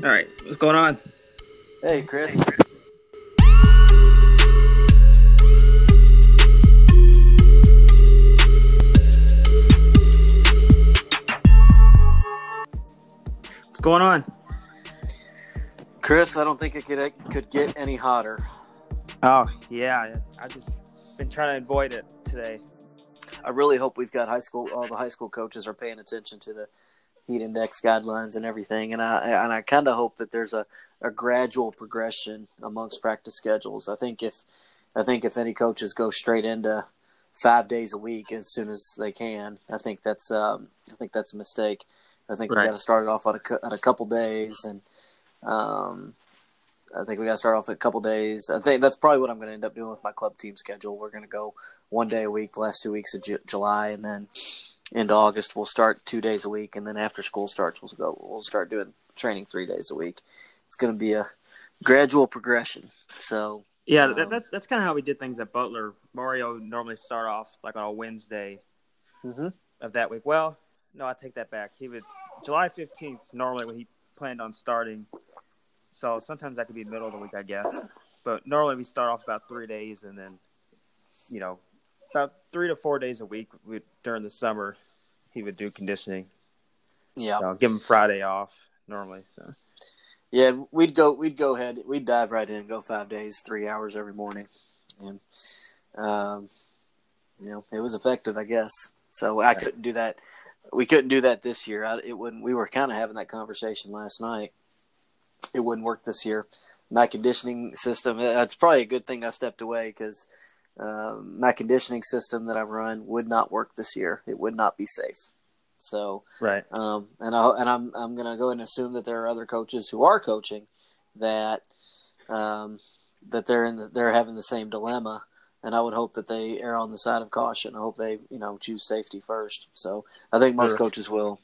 All right, what's going on? Hey, Chris. What's going on? Chris, I don't think it could get any hotter. Oh, yeah. I just been trying to avoid it today. I really hope we've got all the high school coaches are paying attention to the heat index guidelines and everything. And I kind of hope that there's a gradual progression amongst practice schedules. I think if any coaches go straight into 5 days a week as soon as they can, I think that's a mistake. I think we got to start it off on a couple days, and I think we got to start off at a couple days. I think that's probably what I'm going to end up doing with my club team schedule. We're going to go 1 day a week the last 2 weeks of July, and then into August we'll start 2 days a week, and then after school starts we'll start doing training 3 days a week. It's going to be a gradual progression. So yeah, that's kind of how we did things at Butler. Mario would normally start off like on a Wednesday of that week. Well, no, I take that back. He would July 15th normally when he planned on starting. So sometimes that could be middle of the week, I guess. But normally we start off about 3 days, and then, about 3 to 4 days a week during the summer, he would do conditioning. Yeah, so give him Friday off normally. So yeah, we'd go ahead, we'd dive right in, go 5 days, 3 hours every morning, and it was effective, I guess. So I couldn't do that. We couldn't do that this year. We were kind of having that conversation last night. It wouldn't work this year. My conditioning system, that's probably a good thing I stepped away, because my conditioning system that I run would not work this year. It would not be safe. So, right. I'm going to go ahead and assume that there are other coaches who are coaching that they're having the same dilemma. And I would hope that they err on the side of caution. I hope they, choose safety first. So I think most coaches will.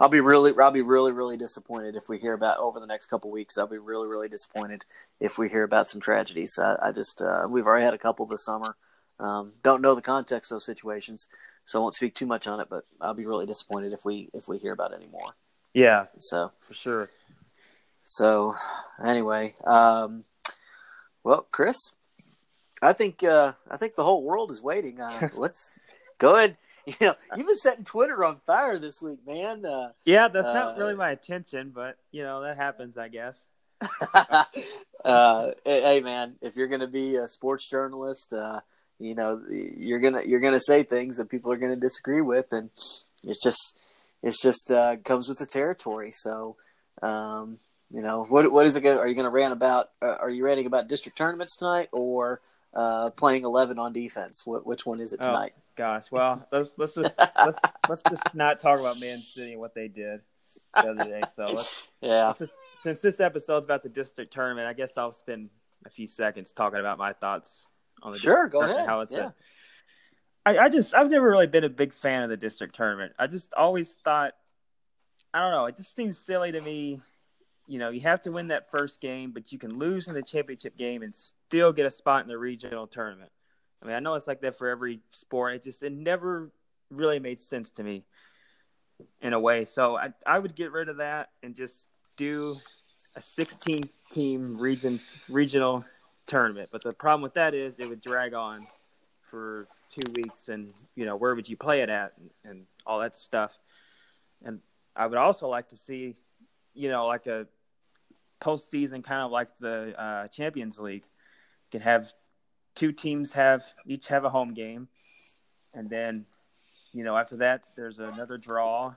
I'll be really, really disappointed if we hear about over the next couple weeks. I'll be really, really disappointed if we hear about some tragedies. I just we've already had a couple this summer. Don't know the context of those situations, so I won't speak too much on it. But I'll be really disappointed if we hear about any more. Yeah. So for sure. So anyway, well, Chris, I think the whole world is waiting. Let's go ahead. You've been setting Twitter on fire this week, man. Yeah, that's not really my intention, but that happens, I guess. Hey, man, if you're going to be a sports journalist, you're gonna say things that people are going to disagree with, and it's just comes with the territory. So, what is it? Are you going to rant about? Are you ranting about district tournaments tonight, or playing 11 on defense? Which one is it tonight? Oh, gosh, well, let's just not talk about Man City and what they did the other day. So let's just, since this episode's about the district tournament, I guess I'll spend a few seconds talking about my thoughts on the district go tournament, ahead. how it's I've never really been a big fan of the district tournament. I just always thought, I don't know, it just seems silly to me. You have to win that first game, but you can lose in the championship game and still get a spot in the regional tournament. I mean, I know it's like that for every sport. It never really made sense to me in a way. So I would get rid of that and just do a 16-team regional tournament. But the problem with that is it would drag on for 2 weeks, and, where would you play it at and all that stuff. And I would also like to see, like a postseason, kind of like the Champions League. You can have 2 teams each have a home game, and then after that there's another draw.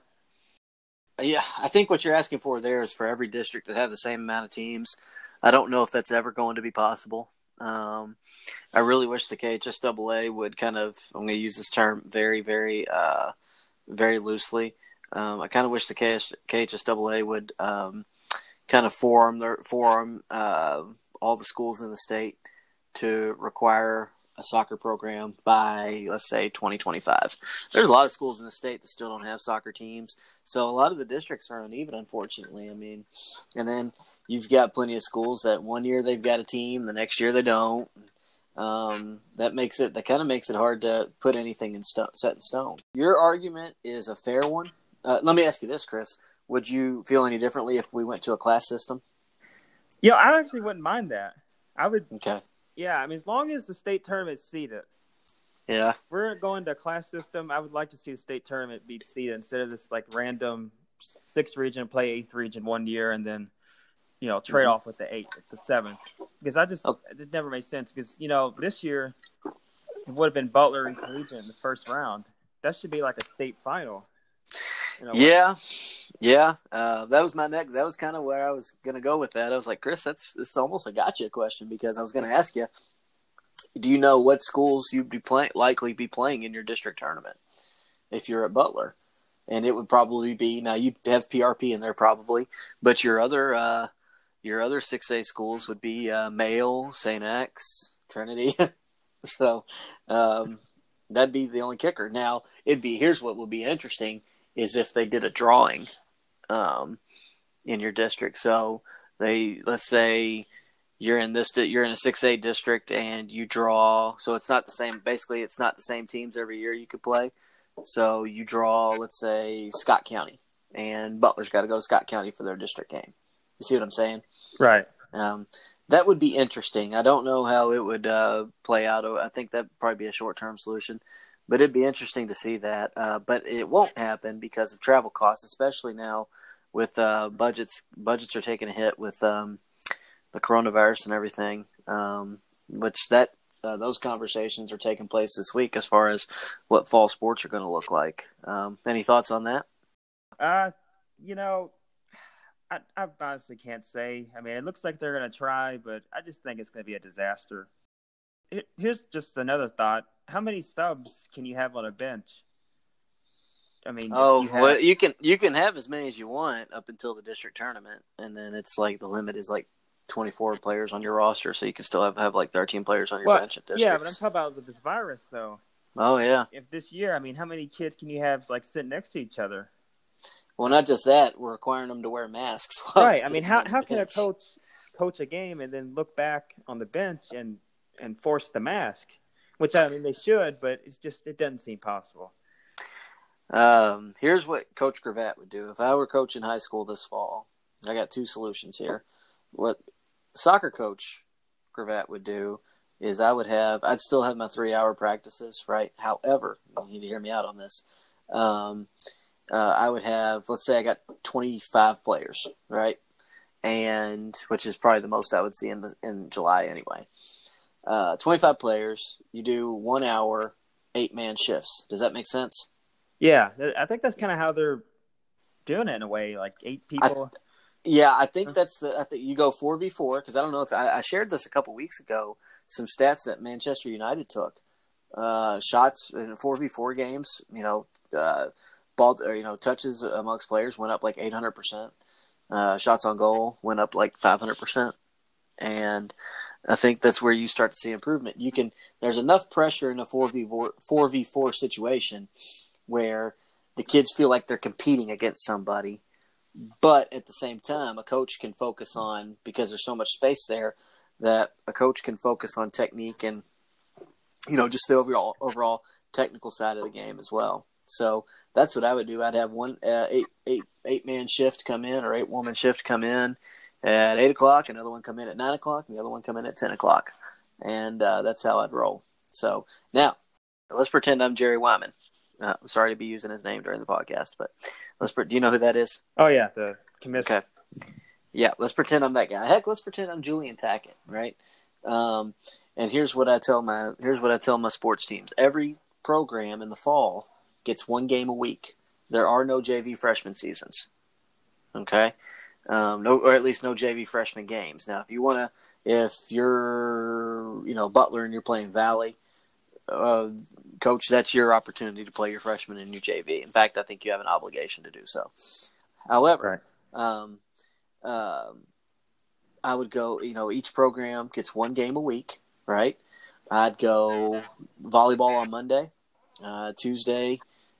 Yeah, I think what you're asking for there is for every district to have the same amount of teams. I don't know if that's ever going to be possible. I really wish the KHSAA would kind of, I'm going to use this term very, very, very loosely. I kind of wish the KHSAA would kind of forum all the schools in the state to require a soccer program by, let's say, 2025. There's a lot of schools in the state that still don't have soccer teams, so a lot of the districts are uneven, unfortunately. I mean, and then you've got plenty of schools that one year they've got a team, the next year they don't. That kind of makes it hard to put anything set in stone. Your argument is a fair one. Let me ask you this, Chris. Would you feel any differently if we went to a class system? Yeah, I actually wouldn't mind that. I would. Okay. Yeah, I mean, as long as the state tournament's seeded. Yeah. If we're going to a class system, I would like to see the state tournament be seeded instead of this like random 6th region play 8th region one year and then trade off with the 8th. It's the 7th because it never made sense because this year it would have been Butler and Collegiate in the first round. That should be like a state final. Yeah. That was my next. That was kind of where I was going to go with that. I was like, Chris, it's almost a gotcha question because I was going to ask you, do you know what schools you'd be likely be playing in your district tournament if you're at Butler? And it would probably be, now you'd have PRP in there probably, but your other 6A schools would be Mayo, St. X, Trinity. So that'd be the only kicker. Now here's what would be interesting is if they did a drawing in your district. So let's say you're in a 6A district and you draw. So it's not the same. Basically, it's not the same teams every year you could play. So you draw, let's say, Scott County, and Butler's got to go to Scott County for their district game. You see what I'm saying? Right. That would be interesting. I don't know how it would play out. I think that'd probably be a short-term solution, but it'd be interesting to see that. But it won't happen because of travel costs, especially now with budgets. Budgets are taking a hit with the coronavirus and everything, those conversations are taking place this week as far as what fall sports are going to look like. Any thoughts on that? I honestly can't say. I mean, it looks like they're going to try, but I just think it's going to be a disaster. Here's just another thought. How many subs can you have on a bench? I mean, you can have as many as you want up until the district tournament, and then it's like the limit is like 24 players on your roster, so you can still have like 13 players on your bench at districts. Yeah, but I'm talking about with this virus, though. Oh, yeah. If this year, I mean, how many kids can you have like sitting next to each other? Well, not just that, we're requiring them to wear masks. Right. I mean, how can a coach a game and then look back on the bench and force the mask? Which, I mean, they should, but it doesn't seem possible. Here's what Coach Gravatt would do. If I were coaching high school this fall, I got two solutions here. What soccer coach Gravatt would do is I'd still have my 3-hour practices, right? However, you need to hear me out on this. I would have, let's say I got 25 players, right? And which is probably the most I would see in July anyway. 25 players, you do 1 hour, 8-man shifts. Does that make sense? Yeah, I think that's kind of how they're doing it in a way, like 8 people. I think I think you go 4v4 because I don't know if I shared this a couple weeks ago. Some stats that Manchester United took shots in 4v4 games. Touches amongst players went up like 800%. Shots on goal went up like 500%, and I think that's where you start to see improvement. There's enough pressure in a 4v4 situation where the kids feel like they're competing against somebody. But at the same time, a coach can focus on, because there's so much space there, that a coach can focus on technique and, just the overall technical side of the game as well. So that's what I would do. I'd have one 8-man shift come in or 8-woman shift come in at 8 o'clock, another one come in at 9 o'clock, and the other one come in at 10 o'clock. And that's how I'd roll. So now let's pretend I'm Jerry Wyman. I'm sorry to be using his name during the podcast, but do you know who that is? Oh, yeah, the commissioner. Okay. Yeah, let's pretend I'm that guy. Heck, let's pretend I'm Julian Tackett, right? And here's what I tell my sports teams. Every program in the fall gets 1 game a week. There are no JV freshman seasons. Okay? Or at least no JV freshman games. Now, if you're Butler and you're playing Valley, coach, that's your opportunity to play your freshman in your JV. In fact, I think you have an obligation to do so. However, I would go, each program gets 1 game a week, right? I'd go volleyball on Monday, Tuesday,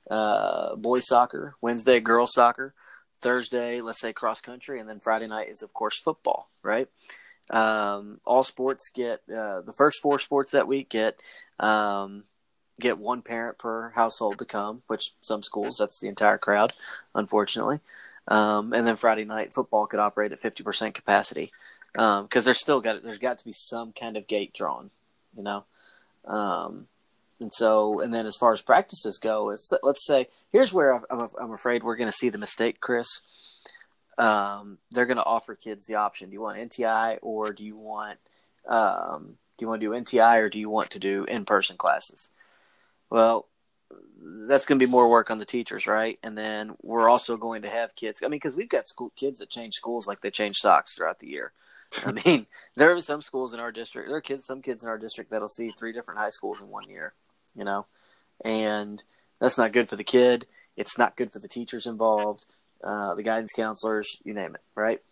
boys soccer, Wednesday, girls soccer, Thursday, let's say cross country, and then Friday night is, of course, football, right? All sports get, the first 4 sports that week get 1 parent per household to come, which some schools, that's the entire crowd, unfortunately. And then Friday night football could operate at 50% capacity because there's got to be some kind of gate drawn, you know. And then as far as practices go, let's say here's where I'm afraid we're going to see the mistake, Chris. They're going to offer kids the option: do you want NTI or do you want to do NTI or do you want to do in-person classes? Well, that's going to be more work on the teachers, right? And then we're also going to have kids. I mean, because we've got kids that change schools like they change socks throughout the year. I mean, there are some schools in our district. There are some kids in our district that'll see 3 different high schools in 1 year, you know, and that's not good for the kid. It's not good for the teachers involved, the guidance counselors, you name it, right?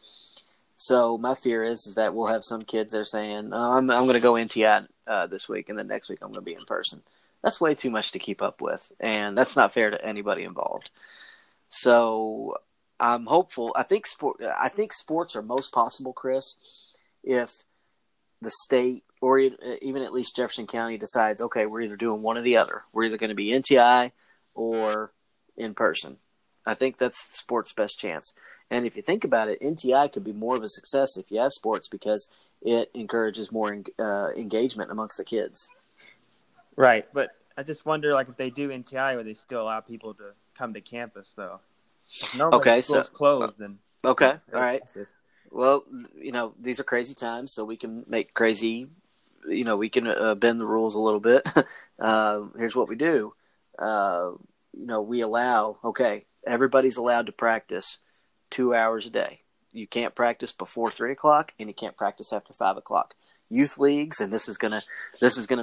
So my fear is that we'll have some kids that are saying, oh, I'm going to go NTI this week, and then next week I'm going to be in person. That's way too much to keep up with, and that's not fair to anybody involved. So I'm hopeful. I think sports are most possible, Chris, if the state or even at least Jefferson County decides, okay, we're either doing one or the other. We're either going to be NTI or in person. I think that's sports' best chance. And if you think about it, NTI could be more of a success if you have sports because it encourages more engagement amongst the kids. Right, but I just wonder, like, if they do NTI, would they still allow people to come to campus, though? If normally the school's closed, then... Okay, all right. Well, you know, these are crazy times, so we can make crazy, you know, we can bend the rules a little bit. Here's what we do. You know, we allow, okay, everybody's allowed to practice 2 hours a day. You can't practice before 3 o'clock, and you can't practice after 5 o'clock. Youth leagues, and this is gonna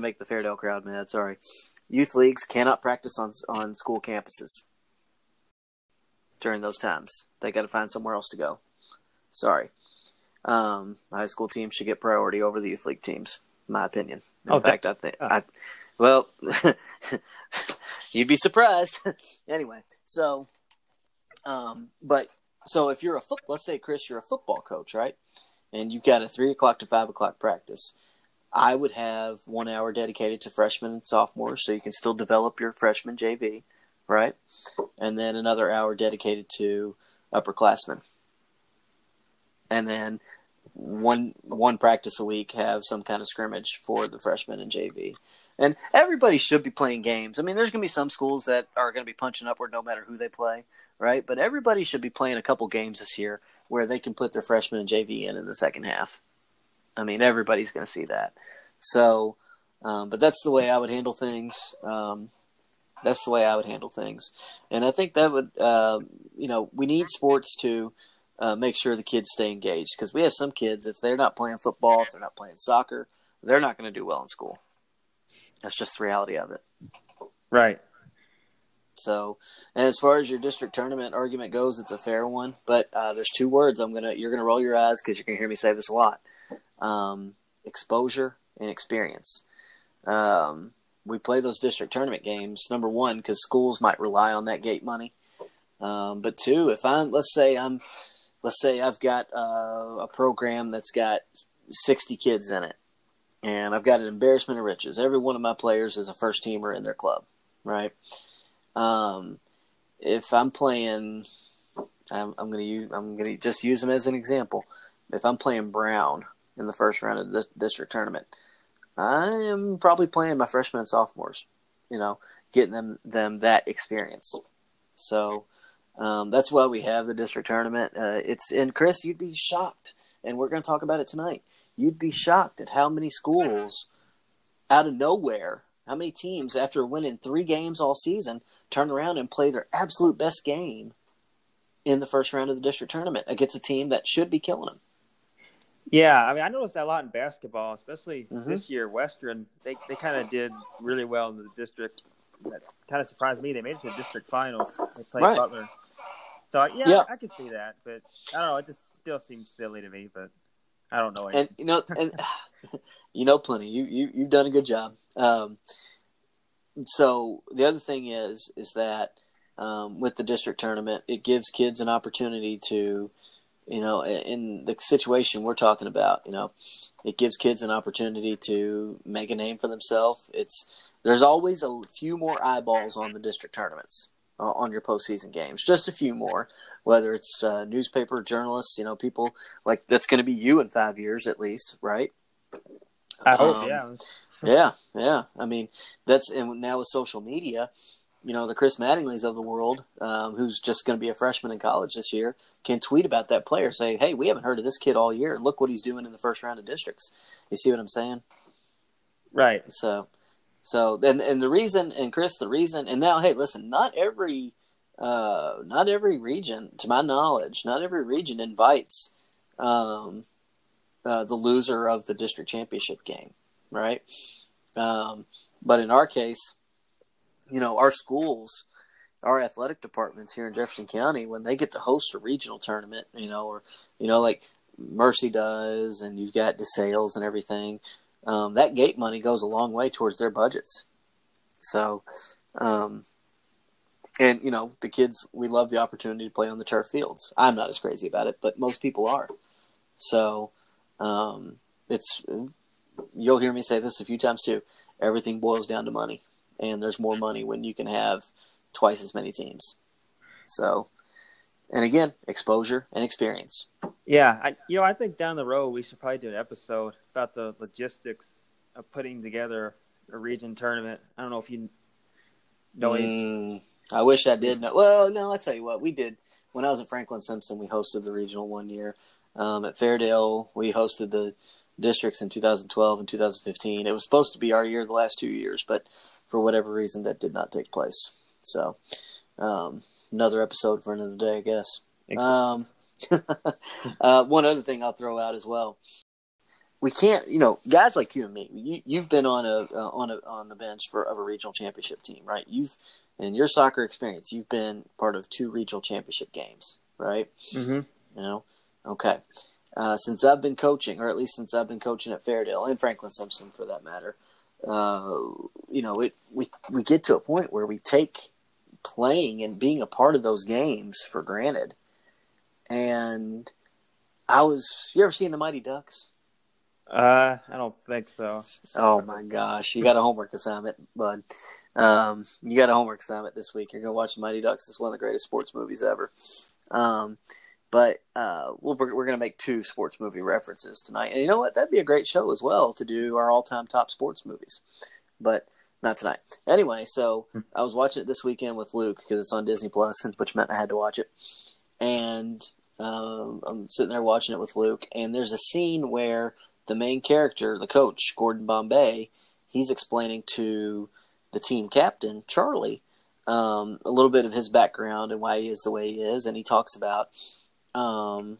make the Fairdale crowd mad. Sorry, youth leagues cannot practice on school campuses during those times. They got to find somewhere else to go. Sorry, high school teams should get priority over the youth league teams, in my opinion. In fact, I think well, you'd be surprised. Anyway, so, so if you're let's say, Chris, you're a football coach, right? And you've got a 3 o'clock to 5 o'clock practice. I would have 1 hour dedicated to freshmen and sophomores, so you can still develop your freshman JV, right? And then another hour dedicated to upperclassmen. And then one practice a week have some kind of scrimmage for the freshmen and JV. And everybody should be playing games. I mean, there's going to be some schools that are going to be punching upward no matter who they play, right? But everybody should be playing a couple games this year where they can put their freshmen and JV in the second half. I mean, everybody's going to see that. So, but that's the way I would handle things. And I think that would, you know, we need sports to make sure the kids stay engaged because we have some kids, if they're not playing football, if they're not playing soccer, they're not going to do well in school. That's just the reality of it. Right. So, and as far as your district tournament argument goes, it's a fair one. But there's 2 words you're gonna roll your eyes because you're gonna hear me say this a lot: exposure and experience. We play those district tournament games, number one, because schools might rely on that gate money. But 2, if let's say I've got a program that's got 60 kids in it, and I've got an embarrassment of riches. Every one of my players is a first teamer in their club, right? If I'm playing, I'm gonna just use them as an example. If I'm playing Brown in the first round of the district tournament, I am probably playing my freshmen and sophomores, you know, getting them that experience. So that's why we have the district tournament. And Chris, you'd be shocked, and we're going to talk about it tonight. You'd be shocked at how many schools out of nowhere, how many teams after winning 3 games all season turn around and play their absolute best game in the first round of the district tournament against a team that should be killing them. Yeah, I mean, I noticed that a lot in basketball, especially this year. Western, they kind of did really well in the district. That kind of surprised me. They made it to the district final. They played Butler. So, yeah, I could see that. But, I don't know, it just still seems silly to me. But I don't know anything. And, you know plenty. You've done a good job. So the other thing is that with the district tournament, it gives kids an opportunity to, you know, in the situation we're talking about, you know, it gives kids an opportunity to make a name for themselves. There's always a few more eyeballs on the district tournaments. on your postseason games. Just a few more, whether it's newspaper journalists, people like that's going to be you in 5 years at least, right? I hope, yeah. Yeah. I mean, and now with social media, the Chris Mattingly's of the world, who's just going to be a freshman in college this year, can tweet about that player, say, "Hey, we haven't heard of this kid all year. Look what he's doing in the first round of districts." You see what I'm saying? Right. So and the reason, and Chris, and now, hey, listen, not every region, to my knowledge, not every region invites the loser of the district championship game, right? But in our case, our schools, our athletic departments here in Jefferson County, when they get to host a regional tournament, or like Mercy does, and you've got DeSales and everything, that gate money goes a long way towards their budgets. So, and the kids, we love the opportunity to play on the turf fields. I'm not as crazy about it, but most people are. So, you'll hear me say this a few times too. Everything boils down to money, and there's more money when you can have twice as many teams. So, and again, exposure and experience. Yeah, I think down the road we should probably do an episode about the logistics of putting together a region tournament. I don't know if you know any. I wish I did know. Well, no, I'll tell you what. We did. When I was at Franklin Simpson, we hosted the regional one year. At Fairdale, we hosted the districts in 2012 and 2015. It was supposed to be our year the last 2 years, but for whatever reason, that did not take place. So, another episode for another day, I guess. One other thing I'll throw out as well. We can't, guys like you and me. You've been on the bench of a regional championship team, right? In your soccer experience, you've been part of 2 regional championship games, right? Mm-hmm. Okay. Since I've been coaching, or at least since I've been coaching at Fairdale and Franklin Simpson, for that matter, we get to a point where we take playing and being a part of those games for granted. And you ever seen the Mighty Ducks? I don't think so. Oh my gosh, you got a homework assignment, bud. You got a homework assignment this week. You're gonna watch the Mighty Ducks. It's one of the greatest sports movies ever. But we're gonna make 2 sports movie references tonight, and you know what? That'd be a great show as well to do our all-time top sports movies, but not tonight. Anyway, so I was watching it this weekend with Luke because it's on Disney Plus, which meant I had to watch it, and I'm sitting there watching it with Luke, and there's a scene where the main character, the coach, Gordon Bombay, he's explaining to the team captain, Charlie, a little bit of his background and why he is the way he is. And he talks about being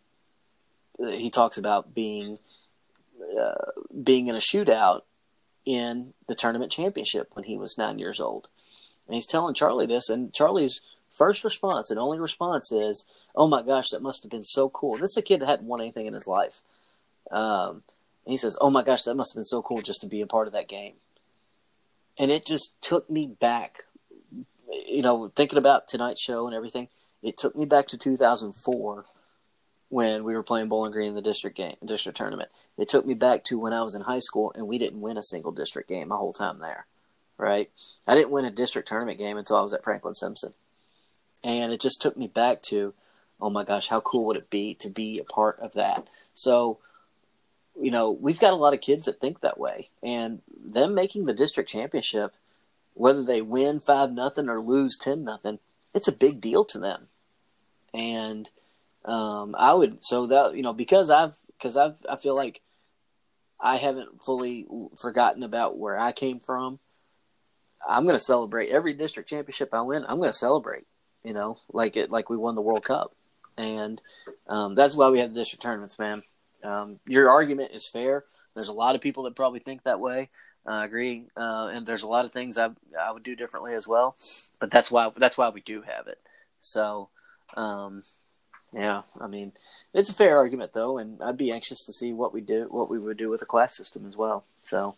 in a shootout in the tournament championship when he was 9 years old. And he's telling Charlie this, and Charlie's first response and only response is, "Oh my gosh, that must have been so cool." This is a kid that hadn't won anything in his life. And he says, "Oh my gosh, that must have been so cool just to be a part of that game." And it just took me back, thinking about tonight's show and everything. It took me back to 2004 when we were playing Bowling Green in the district tournament. It took me back to when I was in high school and we didn't win a single district game my whole time there, right? I didn't win a district tournament game until I was at Franklin Simpson. And it just took me back to, oh my gosh, how cool would it be to be a part of that? So, we've got a lot of kids that think that way, and them making the district championship, whether they win 5-0 or lose 10-0, it's a big deal to them. And because I feel like I haven't fully forgotten about where I came from. I'm going to celebrate every district championship I win. I'm going to celebrate, like we won the World Cup, and that's why we have the district tournaments, man. Your argument is fair. There's a lot of people that probably think that way. I agree. And there's a lot of things I would do differently as well, but that's why we do have it. So, yeah, I mean, it's a fair argument though. And I'd be anxious to see what we would do with a class system as well. So,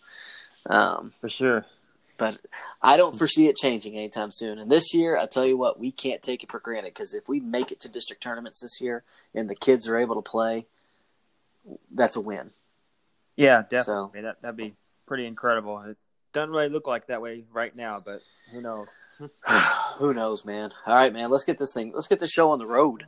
for sure. But I don't foresee it changing anytime soon. And this year, I tell you what, we can't take it for granted, because if we make it to district tournaments this year and the kids are able to play, that's a win. Yeah, definitely. So, that'd be pretty incredible. It doesn't really look like that way right now, but who knows? Who knows, man? All right, man. Let's get this show on the road.